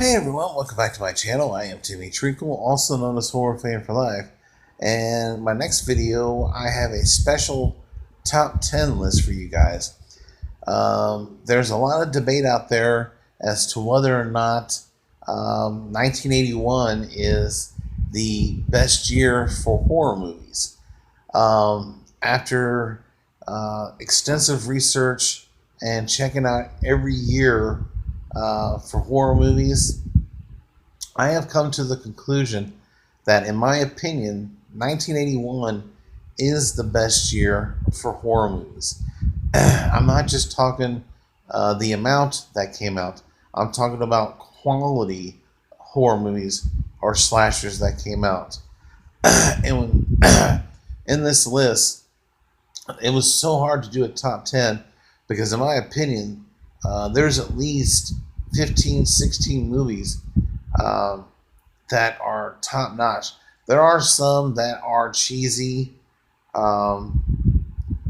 Hey everyone, welcome back to my channel. I am Timmy Treacle, also known as Horror Fan for Life. And my next video, I have a special top 10 list for you guys. There's a lot of debate out there as to whether or not 1981 is the best year for horror movies. After extensive research and checking out every year for horror movies, I have come to the conclusion that, in my opinion, 1981 is the best year for horror movies. I'm not just talking the amount that came out, I'm talking about quality horror movies or slashers that came out. And when, in this list, it was so hard to do a top 10 because, in my opinion, there's at least 15, 16 movies that are top notch. There are some that are cheesy, and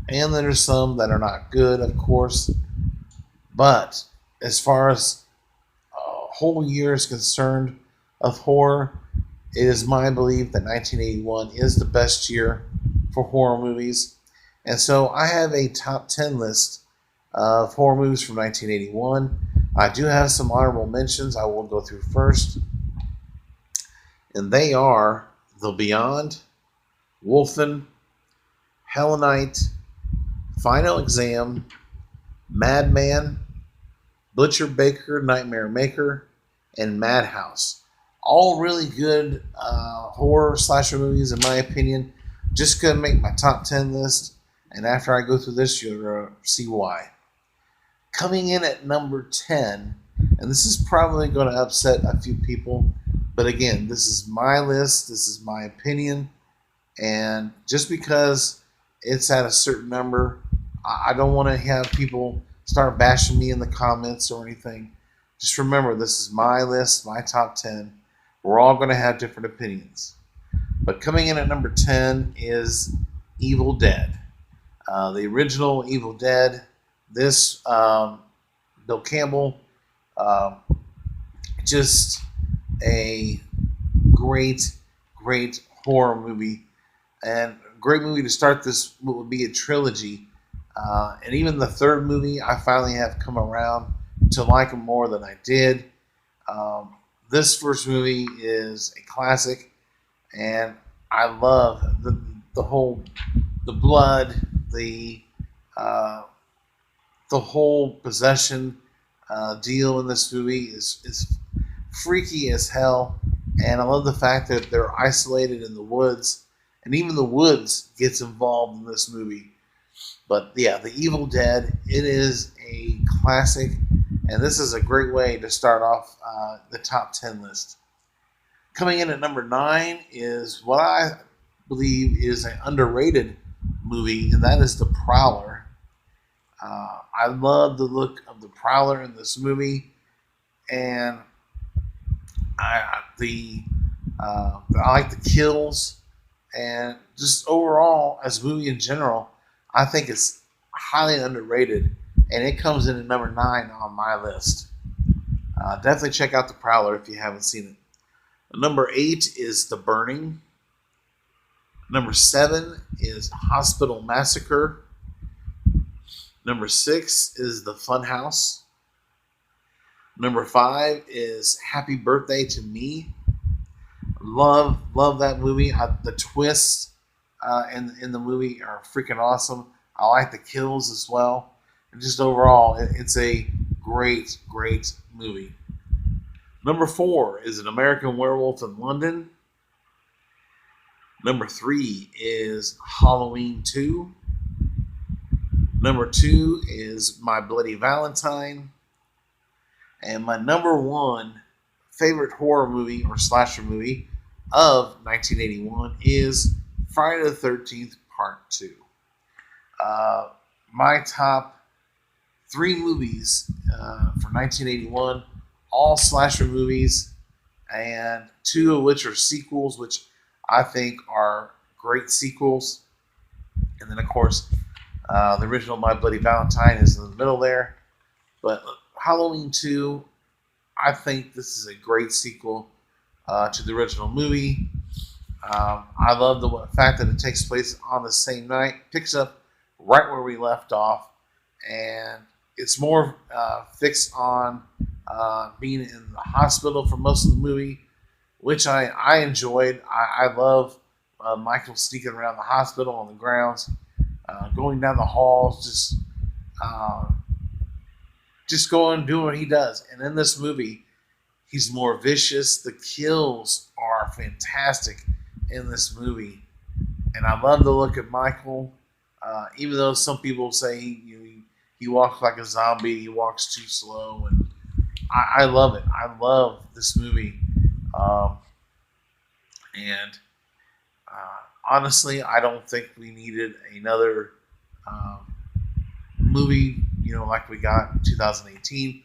there's some that are not good, of course. But as far as a whole year is concerned of horror, it is my belief that 1981 is the best year for horror movies. And so I have a top 10 list of horror movies from 1981. I do have some honorable mentions I will go through first. And they are The Beyond, Wolfen, Hell Night, Final Exam, Madman, Butcher Baker, Nightmare Maker, and Madhouse. All really good horror slasher movies, in my opinion. Just couldn't make my top 10 list. And after I go through this, you'll see why. Coming in at number 10, and this is probably going to upset a few people, but again, this is my list, this is my opinion, and just because it's at a certain number, I don't want to have people start bashing me in the comments or anything. Just remember, this is my list, my top 10. We're all going to have different opinions. But coming in at number 10 is Evil Dead. The original Evil Dead. This, Bill Campbell, just a great horror movie, and a great movie to start this what would be a trilogy. And even the third movie, I finally have come around to like him more than I did. This first movie is a classic, and I love the blood, the whole possession deal in this movie is freaky as hell, and I love the fact that they're isolated in the woods, and even the woods gets involved in this movie. But yeah, The Evil Dead, it is a classic, and this is a great way to start off the top 10 list. Coming in at number 9 is what I believe is an underrated movie, and that is The Prowler. I love the look of the Prowler in this movie, and I like the kills, and just overall as a movie in general, I think it's highly underrated, and it comes in at number 9 on my list. Definitely check out The Prowler if you haven't seen it. Number 8 is The Burning. Number 7 is Hospital Massacre. Number 6 is The Funhouse. Number 5 is Happy Birthday to Me. Love that movie. The twists in the movie are freaking awesome. I like the kills as well. And just overall, it's a great movie. Number 4 is An American Werewolf in London. Number 3 is Halloween 2. Number 2 is My Bloody Valentine. And my number 1 favorite horror movie or slasher movie of 1981 is Friday the 13th Part 2. My top 3 movies for 1981, all slasher movies, and 2 of which are sequels, which I think are great sequels. And then, of course, the original My Bloody Valentine is in the middle there. But Halloween 2, I think this is a great sequel to the original movie. I love the fact that it takes place on the same night, picks up right where we left off, and it's more fixed on being in the hospital for most of the movie, which I enjoyed. I love Michael sneaking around the hospital on the grounds, going down the halls, uh, just going and doing what he does. And in this movie, he's more vicious. The kills are fantastic in this movie, and I love the look of Michael. Even though some people say he walks like a zombie, he walks too slow, and I love it. I love this movie, um, and honestly, I don't think we needed another um, movie, like we got in 2018.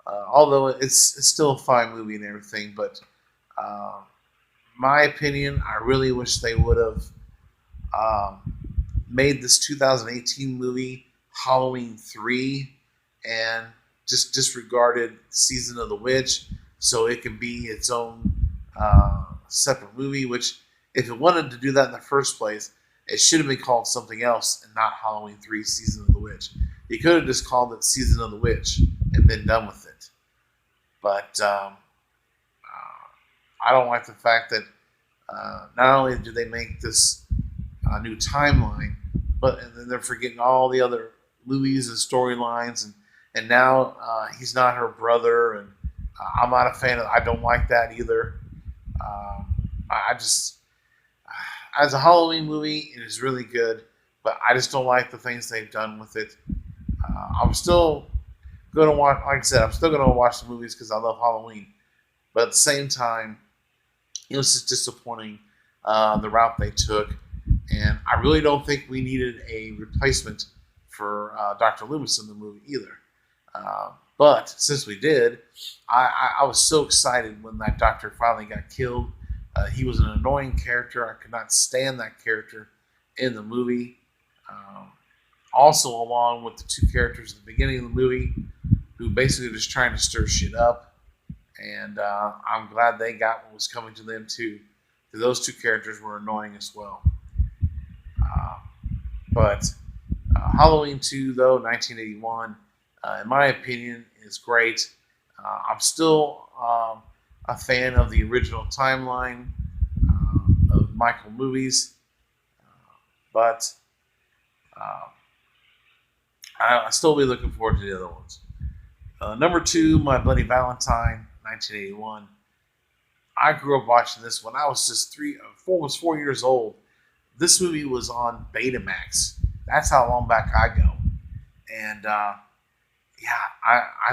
Although it's still a fine movie and everything, but uh, my opinion, I really wish they would have um, made this 2018 movie Halloween 3 and just disregarded Season of the Witch so it can be its own separate movie, which, if it wanted to do that in the first place, it should have been called something else and not Halloween 3 Season of the Witch. You could have just called it Season of the Witch and been done with it. But I don't like the fact that not only do they make this new timeline, but and then they're forgetting all the other movies and storylines, and now he's not her brother, and I'm not a fan of. I don't like that either. I just, as a Halloween movie, it is really good, but I just don't like the things they've done with it. I'm still going to watch, like I said, I'm still going to watch the movies because I love Halloween, but at the same time, it was just disappointing the route they took, and I really don't think we needed a replacement for Dr. Loomis in the movie either. But since we did, I was so excited when that doctor finally got killed. He was an annoying character. I could not stand that character in the movie. Also, along with the two characters at the beginning of the movie, who basically just trying to stir shit up. And I'm glad they got what was coming to them too. Those two characters were annoying as well. Uh, but Halloween 2, though, 1981, in my opinion, is great. I'm still a fan of the original timeline of Michael movies, but I still be looking forward to the other ones. Number 2, My Bloody Valentine, 1981. I grew up watching this when I was just almost 4 years old. This movie was on Betamax. That's how long back I go. And I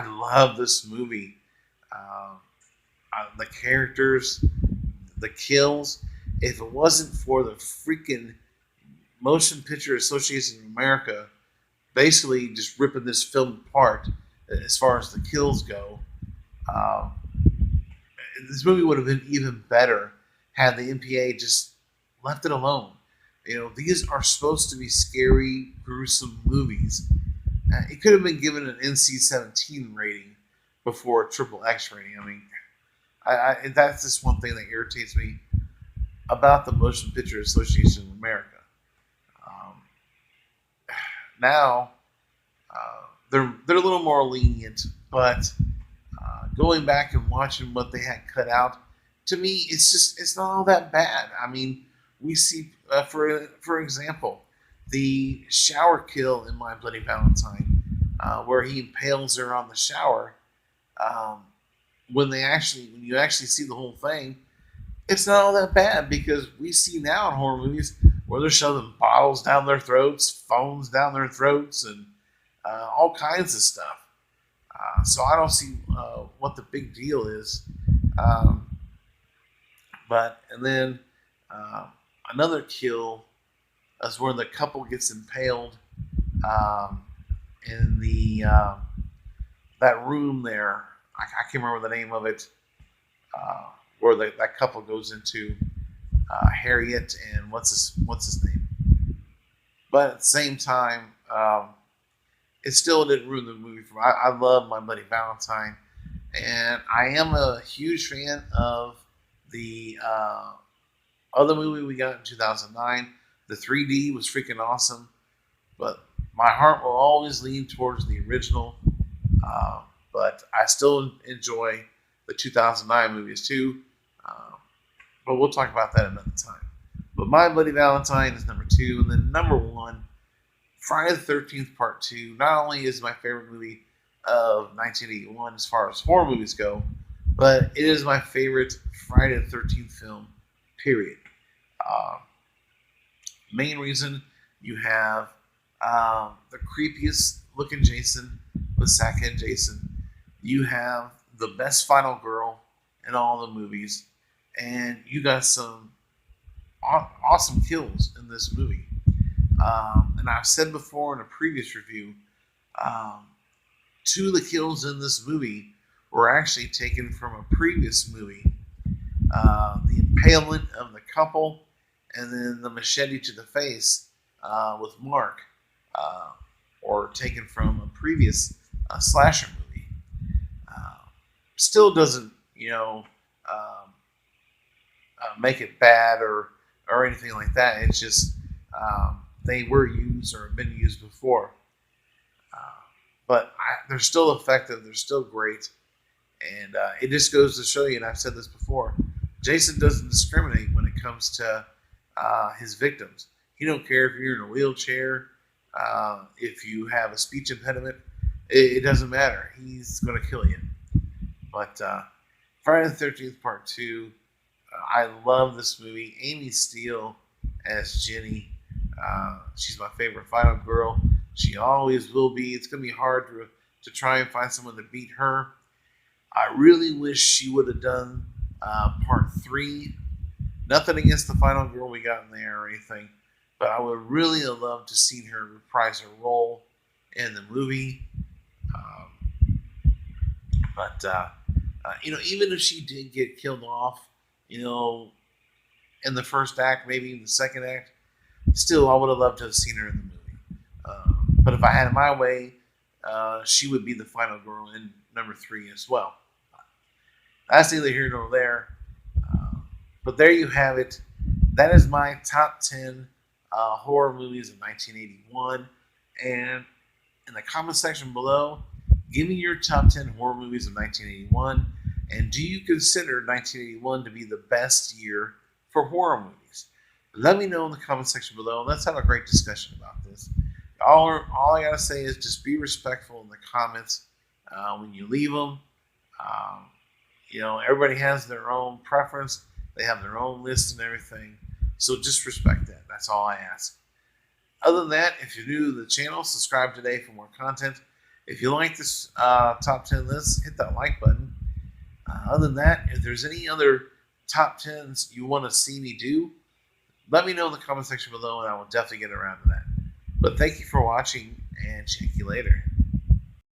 love this movie. The characters, the kills. If it wasn't for the freaking Motion Picture Association of America basically just ripping this film apart as far as the kills go, um, this movie would have been even better had the MPA just left it alone. These are supposed to be scary, gruesome movies. It could have been given an NC-17 rating before a triple X rating. I mean, that's just one thing that irritates me about the Motion Picture Association of America. Um, Now they're a little more lenient, but going back and watching what they had cut out, to me, it's not all that bad. I mean, we see, for example, the shower kill in My Bloody Valentine, where he impales her on the shower. Um, when you actually see the whole thing, it's not all that bad because we see now in horror movies where they're shoving bottles down their throats, phones down their throats, and all kinds of stuff. So I don't see what the big deal is. Um, and then another kill is where the couple gets impaled um, in the that room there. I can't remember the name of it. Where that couple goes into Harriet and what's his name. But at the same time, it still didn't ruin the movie for me. I love My Bloody Valentine, And I am a huge fan of the other movie we got in 2009. The 3D was freaking awesome, but my heart will always lean towards the original. Uh, but I still enjoy the 2009 movies too. Uh, but we'll talk about that another time. But My Bloody Valentine is number two. And then number one, Friday the 13th Part 2 not only is my favorite movie of 1981 as far as horror movies go, but it is my favorite Friday the 13th film, period. Uh, Main reason, you have the creepiest looking Jason with Sackhead Jason. You have the best final girl in all the movies, and you got some awesome kills in this movie. And I've said before in a previous review, um, two of the kills in this movie were actually taken from a previous movie. The impalement of the couple, and then the machete to the face with Mark, uh, or taken from a previous slasher movie. Uh, Still doesn't, um, make it bad or anything like that. It's just they were used or have been used before. Uh, they're still effective. They're still great. And it just goes to show you, and I've said this before, Jason doesn't discriminate when it comes to his victims. He don't care if you're in a wheelchair, if you have a speech impediment. It doesn't matter. He's going to kill you. But Friday the 13th Part 2, I love this movie. Amy Steele as Jenny. She's my favorite final girl. She always will be. It's going to be hard to try and find someone to beat her. I really wish she would have done Part 3. Nothing against the final girl we got in there or anything, but I would really have loved to see her reprise her role in the movie. But even if she did get killed off, in the first act, maybe in the second act, still I would have loved to have seen her in the movie. But if I had my way, she would be the final girl in number 3 as well. That's neither here nor there. But there you have it. That is my top 10 horror movies of 1981. And in the comment section below, give me your top 10 horror movies of 1981. And do you consider 1981 to be the best year for horror movies? Let me know in the comment section below. Let's have a great discussion about this. All I got to say is just be respectful in the comments when you leave them. Everybody has their own preference. They have their own list and everything. So just respect that. That's all I ask. Other than that, if you're new to the channel, subscribe today for more content. If you like this top 10 list, hit that like button. Other than that, if there's any other top 10s you want to see me do, let me know in the comment section below and I will definitely get around to that. But thank you for watching and check you later.